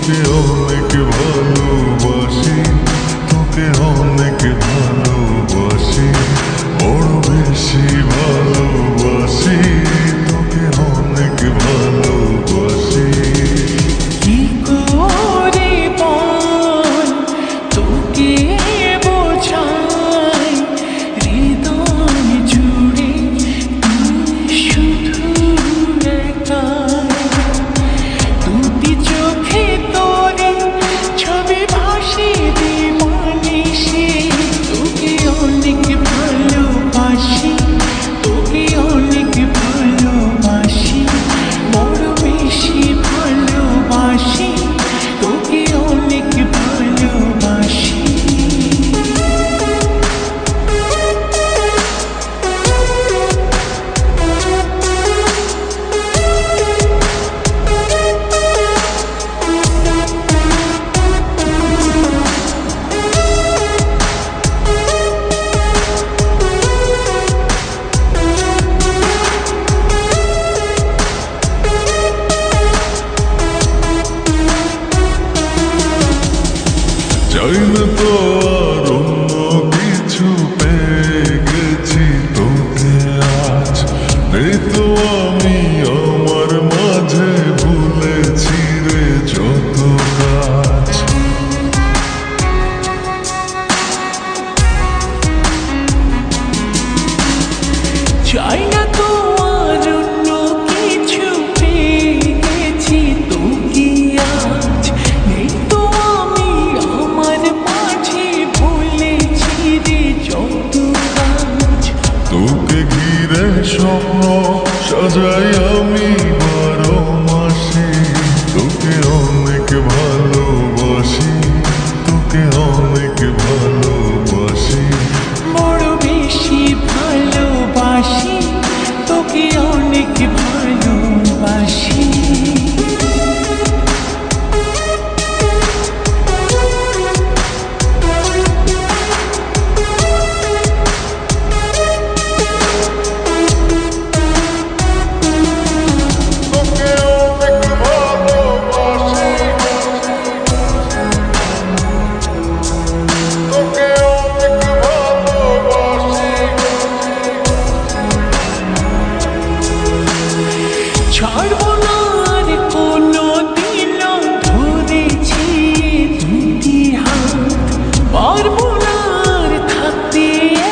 তোকে অনেক ভালোবাসি, তোকে অনেক ভালোবাসি, বড় বেশি ভালোবাসি, তোকে অনেক ভালোবাসি। কি করে বল তোকে বোঝাই, হৃদয় জুড়ে তুই শুধু একাই। দুটি চোখে তোরে ছবি ভাসে দিবানিশি, তোকে অনেক ভালোবাসি, তোকে অনেক ভালোবাসি, বড় বেশি ভালোবাসি, তোকে অনেক ভালোবাসি। চাই না তো আর অন্য কিছু, পেয়ে গেছি তোকে আজ। নেই তো আমি আমার মাঝে, ভুলেছি রে যত কাজ। চাই না তো আর অন্য কিছু, পেয়ে গেছি তোকে আজ। নেই তো আমি আমার মাঝে, ভুলেছি রে যত কাজ। তোকে ঘিরে স্বপ্ন সাজাই আমি 12 মাসে, তোকে অনেক ভালোবাসি, তোকে অনেক ভালোবাসি, বড় বেশি ভালোবাসি, তোকে অনেক ভালোবাসি। তোকে অনেক ভালোবাসি, তোকে অনেক ভালোবাসি। ছাড়বো না আর কোনো দিন, ধরেছি দুটি হাত। পারবো না আর থাকতে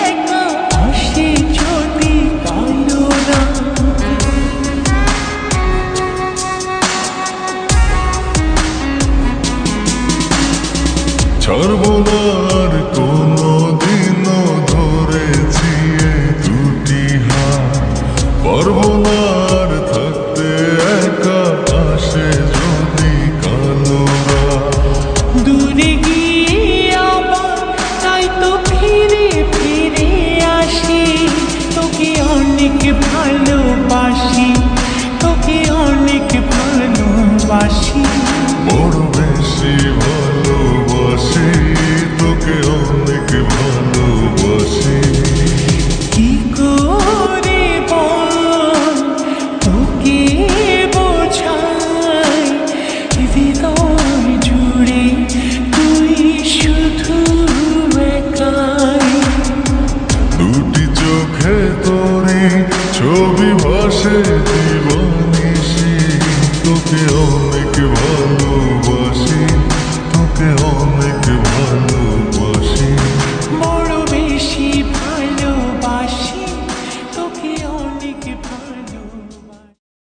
একা, আসে যদি কালো রাত। ছাড়বো না আর কোনো